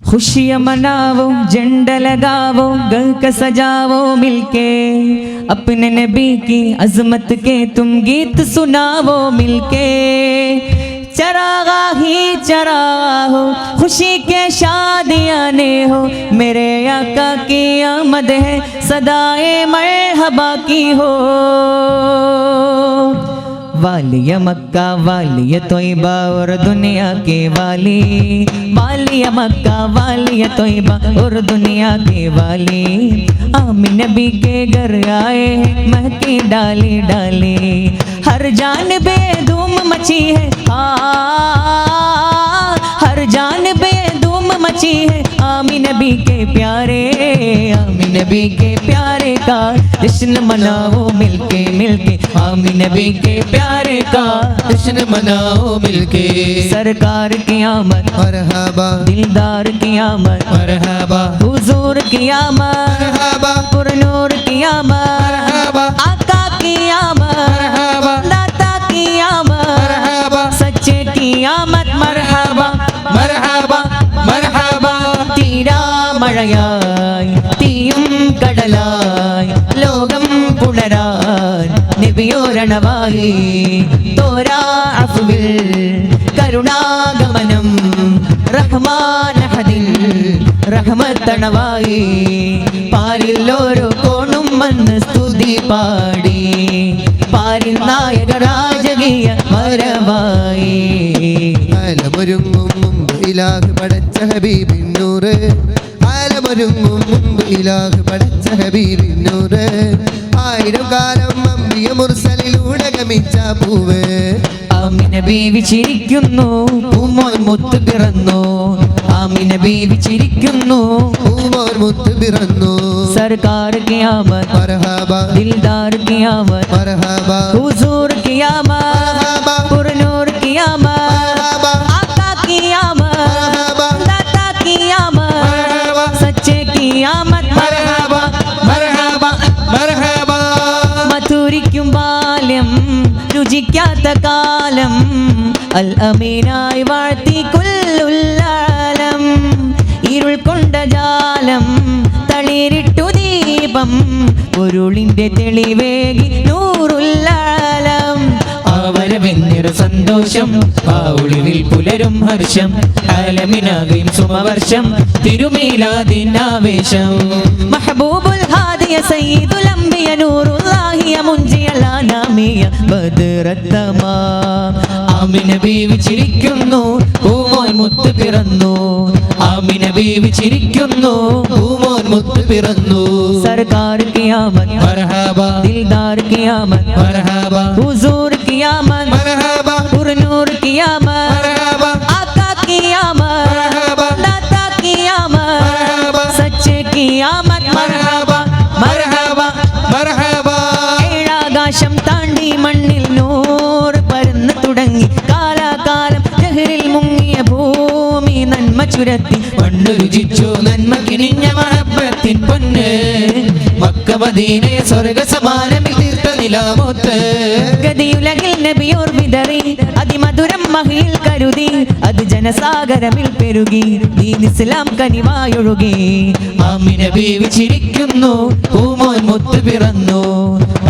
खुशियाँ मनावो, झंडा लगावो, घर का सजावो मिलके, अपने नबी की अजमत के तुम गीत सुनावो मिलके। चरागा ही चरागा हो, खुशी के शादियाँ ने हो, मेरे आका की आमद है, सदाए मरहबा की हो। वालिया मक्का वालिया तोयबा और दुनिया के वाली, वालिया मक्का वालिया तोयबा और दुनिया के वाली। आमीन नबी के घर आए हैं महकी डाली डाली, हर जानबे धूम मची है, हर जानबे धूम मची है। आमीन नबी के प्यारे, आमीन नबी के प्यारे का जश्न मनाओ मिलके मिलके, आमीन नबी के प्यारे का जश्न मनाओ मिलके। सरकार की आमद मरहबा, दिलदार की आमद मरहबा, हुजूर की आमद, मरहबा, पुरनूर की आमद, मरहबा, आका की आमद, मरहबा, दाता की आमद, मरहबा, सच्चे की आमद। मरहबा मरहबा, मरहबा। തീരാ മഴയായി തീയും കടലായി ലോകം പുണരാൻ നബിയോരണവായി, തോരാ അഫ്വിൽ കരുണാഗമനം റഹ്മാൻ അഹദിൻ റഹ്മത്തണവായി, പാരിൽ ഓരോ കോണും വന്ന് സ്തുതി പാടി, പാരിൽ നായക രാജകീയ വരവായി. ആലമൊരുങ്ങും മുമ്പ് ഇലാഹ് പടച്ച ഹബീബിന്നൂറ്, ആലമൊരുങ്ങും മുമ്പ് ഇലാഹ് പടച്ച ഹബീബിന്നൂറ്, ആയിരം കാലം അമ്പിയ മുർസലിലൂടെ ഗമിച്ച പൂവ്. ആമിന ബീവി ചിരിക്കുന്നു, പൂമോൻ മുത്ത് പിറന്നു, ആമിന ബീവി ചിരിക്കുന്നു, പൂമോൻ മുത്ത് പിറന്നു. സർക്കാർ की आमद മർഹബാ, दिलदार की आमद മർഹബാ, हुजूर की आमद, മർഹബാ, पुरनूर की आमद, മർഹബാ, आका की आमद, മർഹബാ, दाता की आमद, മർഹബാ, सच्चे की आमद. മർഹബാ, മർഹബാ, മർഹബാ. മധുരിക്കും ബാല്യം രുചിക്കാത്ത കാലം, അൽ അമീനായി വാഴ്ത്തി കുല്ലുല്ലാലം, ഇരുൾ കൊണ്ട ജാലം തളിരിട്ടു ദീപം, പൊരുളിന്റെ തെളിവേകി നൂറുല്ലാലം. ആവരവെന്നൊരു സന്തോഷം, ആ ഒളിവിൽ പുലരും ഹർഷം, ആലമിനാകയും സുമവർഷം, തിരുമീലാദിനാവേശം. മഹബൂബുൽ ഹാദിയ സയ്യിദുൽ അംബിയ നൂറുല്ലാഹിയ മുൻജിയ ലാനാമിയ ബദ്റത്തമാ. ആമിന ബീവി ചിരിക്കുന്നു, പൂമോൻ മുത്ത് പിറന്നു, ആമിന ബീവി ചിരിക്കുന്നു, പൂമോൻ മുത്ത് പിറന്നു. സർക്കാർ की आमद മർഹബാ, दिलदार की आमद, മർഹബാ, हुजूर की आमद, മർഹബാ, पुरनूर की आमद, മർഹബാ, आका की आमद, മർഹബാ, दाता की आमद, മർഹബാ, सच्चे की आमद. മർഹബാ, മർഹബാ, മർഹബാ. ഏഴാകാശം താണ്ടി മണ്ണിൽ നൂർ പരന്നു തുടങ്ങി, കാലാകാലം ജഹറിൽ മുങ്ങിയ ഭൂമി നന്മ ചുരത്തി, മണ്ണ് രുചിച്ചു നന്മ കിനിഞ്ഞ മഹബത്തിൻ പൊന്ന്, മക്ക മദീനയെ സ്വർഗ സമാനമിൽ തീർത്ത നിലാമൊത്ത്. ഗതിയുലകിൽ നബിയോർ വിതറി, അതിമധുരം മഹിയിൽ കരുതി, അത് ജനസാഗരമിൽ പെരുകി, ദീൻ ഇസ്ലാം കനിവായൊഴുകി. ആമിന ബീവി ചിരിക്കുന്നു, പൂമോൻ മുത്ത് പിറന്നു,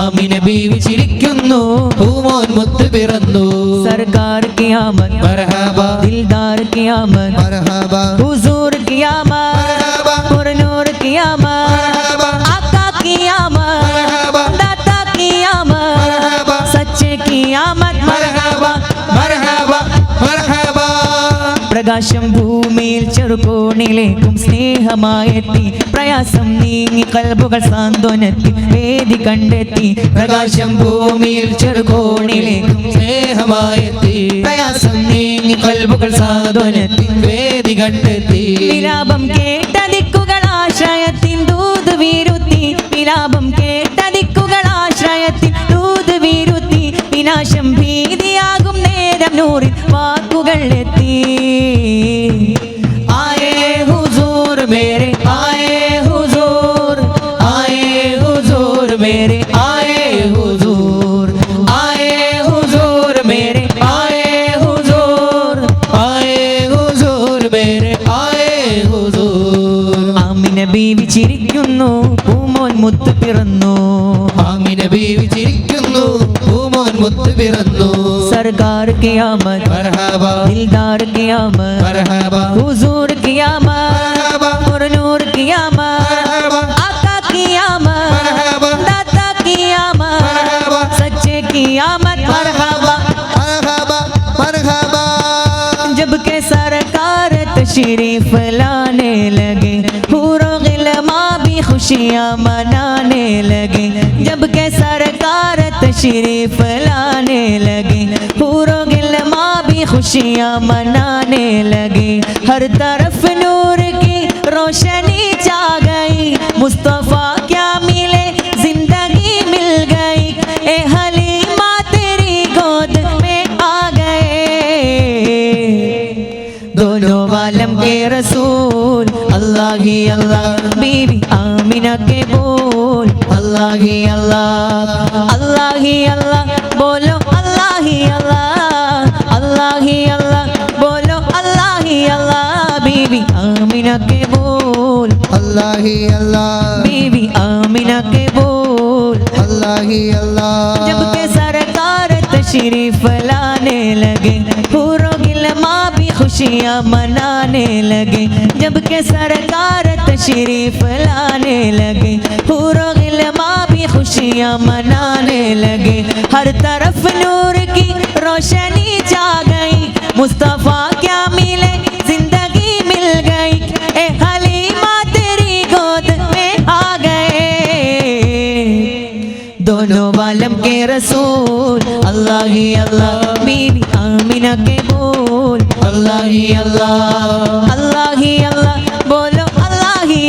ആമിന ബീവി ചിരിക്കുന്നു, പൂമോൻ മുത്ത് പിറന്നു. സർക്കാർ की आमद മർഹബാ, दिलदार की आमद, മർഹബാ, हुजूर की आमद, മർഹബാ, पुरनूर की आमद, മർഹബാ, आका की आमद, മർഹബാ, दाता की आमद, മർഹബാ, सच्चे की आमद. മർഹബാ, മർഹബാ, മർഹബാ. പ്രകാശം ഭൂമിയിൽ ചെറുകോണിലേക്കും സ്നേഹമായെത്തി, പ്രയാസം നീങ്ങി കൽബുകൾ സാന്ത്വനത്തി, വേദി കണ്ടെത്തി. പ്രകാശം ഭൂമിയിൽ ചെറുകോണിലേക്കും സ്നേഹമായെത്തി, പ്രയാസം നീങ്ങി കൽബുകൾ സാന്ത്വനത്തിൻ വേദി കണ്ടെത്തി. വിലാപം കേട്ട ദിക്കുകൾ ആശ്രയത്തിൻ ദൂത് വീരുത്തി, വിലാപം കേട്ട ദിക്കുകൾ ആശ്രയത്തിൻ ദൂത് വീരുത്തി, വിനാശം ഭീതിയാകും നേരം നൂറിൽ വാക്കുകൾ എത്തി. ആയേ ഹുസൂർ മേരെ, ആയേ ഹുസൂർ, ആയേ ഹുസൂർ മേരെ, ആയേ ഹുസൂർ, ആയേ ഹുസൂർ മേരെ, ആയേ ഹുസൂർ, ആയേ ഹുസൂർ മേരെ, ആയേ ഹുസൂർ. ബീവി ചിരിക്കുന്നു പൂമോൻ മുത്ത് പിറന്നു ആമിന ബീവി ചിരിക്കുന്നു പൂമോൻ മുത്ത് പിറന്നു സർക്കാർ ഖിയാമത്ത് മർഹബ ദിൽദാർ ഖിയാമത്ത് മർഹബ हुजूर क़ियामत और नूर क़ियामत आका क़ियामत दाता क़ियामत सच्चे क़ियामत मरहबा मरहबा मरहबा जब के सरकार तशरीफ लाने लगे हूरो गिलमा भी खुशियाँ मनाने लगे जब के सरकार तशरीफ लाने लगे हूरो गिलमा भी खुशियाँ मनाने लगे हर तरफ नूर की रोशनी छा गई मुस्तफ़ा क्या मिले जिंदगी मिल गई ए हलीमा तेरी गोद में आ गए दोनों आलम के रसूल अल्लाह ही अल्लाह बीवी आमिना के बोल अल्लाह ही अल्लाह बोलो अल्लाह ही अल्लाह बोलो अल्लाह ही अल्लाह बीवी आमिना के बोल अल्लाह ही अल्लाह बीवी आमिना के बोल अल्लाह ही अल्लाह जब के सरकार तशरीफ लाने लगे हूरो गिलमा भी खुशियाँ मनाने लगे जब के सरकार तशरीफ लाने लगे हूरो गिलमा भी खुशियाँ मनाने लगे हर तरफ नूर की रोशनी छा गई मुस्तफ़ा क्या मिले जिंदगी मिल गई ए हलीमा तेरी गोद में आ गए दोनों आलम के रसूल अल्लाह ही अल्लाह बीवी आमिना के बोल अल्लाह ही अल्लाह बोलो अल्लाह ही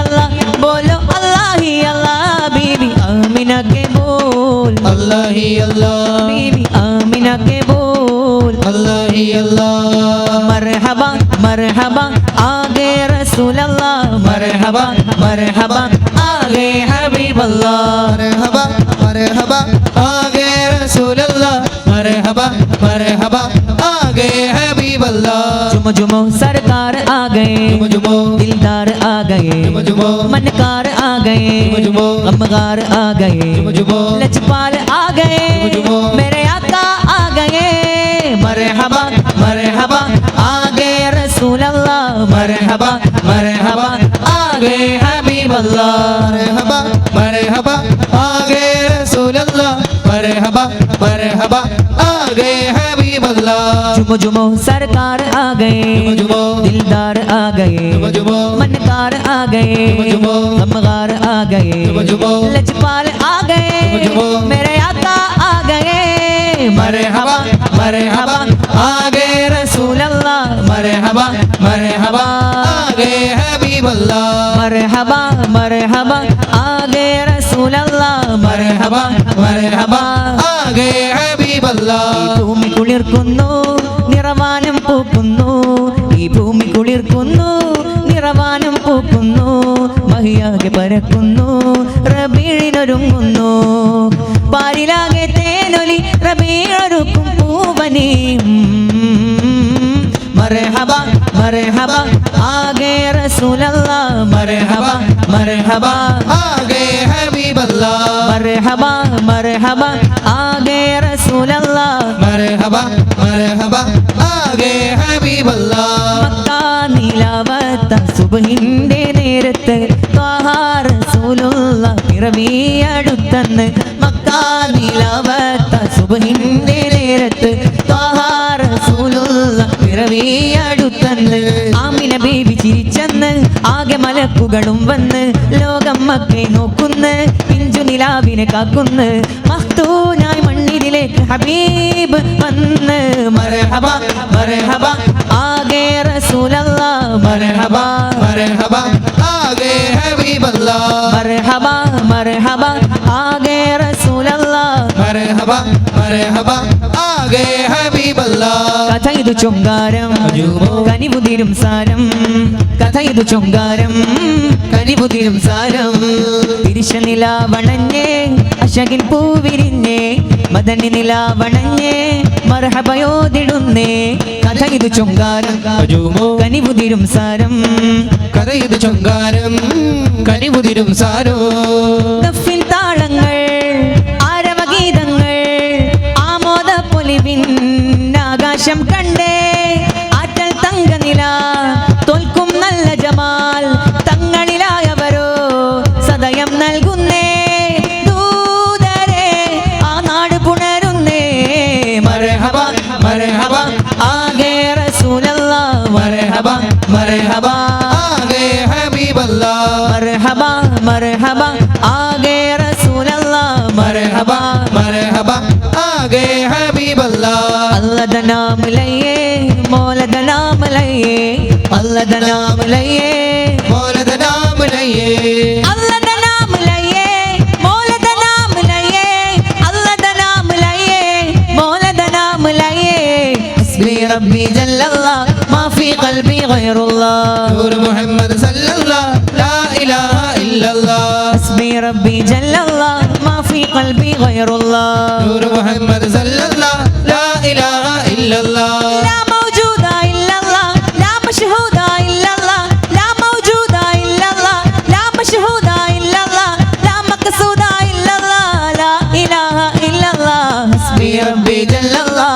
अल्लाह बोलो अल्लाह ही अल्लाह बीवी आमिना के बोल अल्लाह ही अल्लाह बीवी आमिना के बोल अल्लाह ही अल्लाह मरहबा मरहबा आगे रसूल अल्लाह मरहबा मरहबा आगे हबीब अल्लाह मरहबा मरहबा आगे रसूल अल्लाह मरहबा मरहबा आगे हबीब अल्लाह जुमो जुमो सरकार आ गए जुमो जुमो दिलदार आ गए जुमो जुमो मनकार आ गए जुमो गमगार आ गए जुमो लजपाल आ गए जुमो मेरे आका आ गए मरहबा मरहबा आगे रसूल अल्लाह मरहबा मरहबा आगे हबीब अल्लाह मरहबा मरहबा आगे रसूल अल्लाह मरहबा मरहबा आगे हबीब अल्लाह जुमो जुमो सरकार आ गए जुमो दिलदार आ गए जुमो मनकार आ गए जुमो गमगार आ गए जुमो लजपाल आ गए जुमो मेरे आका आ गए मरहबा मरहबा आगे रसूल अल्लाह मरहबा मरहबा आगे हबीब अल्लाह मरहबा मरहबा आगे रसूल अल्लाह मरहबा मरहबा ആകെ ഹബീബ് അല്ലാഹ് ഈ ഭൂമി കുളിർക്കുന്നു നിറവാനം പൂക്കുന്നു ഈ ഭൂമി കുളിർക്കുന്നു നിറവാനം പൂക്കുന്നു മഹിയാകെ പരക്കുന്നു റബീഴിനൊരുങ്ങുന്നു പാരിലാകെ തേനൊലി റബീഴൊരുക്കും പൂവനി മർഹബ മർഹബ ആകെ റസൂലല്ലാഹ് മർഹബ മർഹബ ആകെ ഹബീബ് അല്ലാഹ് മർഹബ മർഹബ ആകെ റസൂലല്ലാഹ് മർഹബ മർഹബ ആകെ ഹബീബ് അല്ലാഹ് മക്ക നിലാവത്ത സുബ്ഹിന്റെ നേരത്ത് ത്വാഹ റസൂലുള്ളാഹ് പിറവിയടുത്തന്ന് മക്ക നിലാവത്ത സുബ്ഹിന്റെ നേരത്ത് ത്വാഹ റസൂലുള്ളാഹ് പിറവിയടുത്തന്ന് ആമിന ബീവി ചിരിച്ചന്ന് ആകെ മലക്കുകളും വന്ന് ലോകം മക്കെ നോക്കുന്ന് പിഞ്ചു നിലാവിനെ കാക്കുന്ന് മഖ്തൂനായി മണ്ണിലേക്ക് ഹബീബ് വന്ന് മർഹബ മർഹബ ആകെ റസൂലല്ലാഹ് മർഹബ മർഹബ ആകെ ഹബീബ് അല്ലാഹ് മർഹബ മർഹബ ആകെ റസൂലല്ലാഹ് മർഹബ മർഹബ ആകെ ആകെ ഹബീബല്ലാ കഥ ഇത് ചൊങ്കാരം കനിവുതിരും സാരം കഥ ഇത് ചൊങ്കാരം കനിവുതിരും സാരം തിരിശ നിലാവണഞ്ഞേ അശകിൻ പൂവിരിഞ്ഞേ മദനി നിലാവണഞ്ഞേ മർഹബയോതിടുന്നേ കഥ ഇത് ചൊങ്കാരം കനിവുതിരും സാരം കഥ ഇത് ചൊങ്കാരം കനിവുതിരും സാരോ ദഫിൻ താളങ്ങൾ ആരവഗീതങ്ങൾ ആമോദ പൊലിവിൻ ആകാശം കണ്ടേ ആറ്റൽ തങ്കനില തോൽക്കും നല്ല ജമാൽ തങ്ങളിലായവരോ സദയം നൽകുന്നേ ദൂതരെ ആ നാട് പുണരുന്നേ മർഹബ മർഹബ ആകെ റസൂലല്ലാഹ് മർഹബ മർഹബ ആകെ ഹബീബല്ലാ മർഹബ മർഹബ ആകെ റസൂലല്ലാഹ് മർഹബ മർഹബ ആകെ ഹബീബല്ലാ अल्लाह दा नाम लइए मौला दा नाम लइए अल्लाह दा नाम लइए മൗലദ നാം ലയ്യേ अल्लाह दा नाम लइए मौला दा नाम लइए अल्लाह दा नाम लइए मौला दा नाम लइए हस्बी रब्बी जल्लल्लाह मा फी क़ल्बी गैरुल्लाह നൂർ മുഹമ്മദ് സല്ലല്ലാഹു ലാ ഇലാഹ ഇല്ലല്ലാഹ് हस्बी रब्बी जल्लल्लाह मा फी क़ल्बी गैरुल्लाह നൂർ മുഹമ്മദ് സല്ലല്ലാഹു ലാ ഇലാഹ ഇല്ലല്ലാഹ് لا موجود إلا الله لا مشهود إلا الله لا موجود إلا الله لا مشهود إلا الله لا مقصود إلا الله لا إله إلا الله حسبي ربي جل الله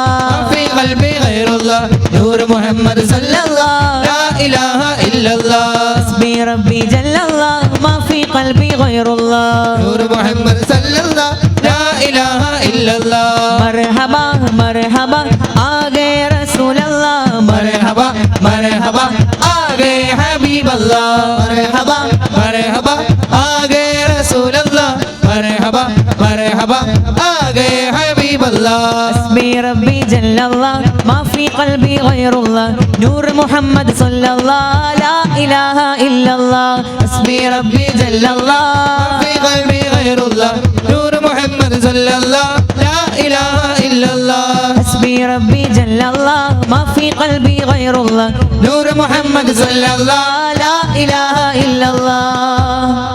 في قلبي غير الله نور محمد صلى الله لا إله إلا الله حسبي ربي جل الله ما في قلبي غير الله نور محمد صلى الله لا إله إلا الله مرحبا مرحبا آگے رسول اللہ مرحبا مرحبا آگے حبیب اللہ مرحبا مرحبا آگے رسول اللہ مرحبا مرحبا آگے حبیب اللہ حسبي ربي جل الله ما في قلبي غير الله نور محمد صلى الله لا إله إلا الله حسبي ربي جل الله في قلبي غير الله نور محمد صلى الله لا إله إلا الله حسبي ربي جل الله ما في قلبي غير الله نور محمد صلى الله لا إله إلا الله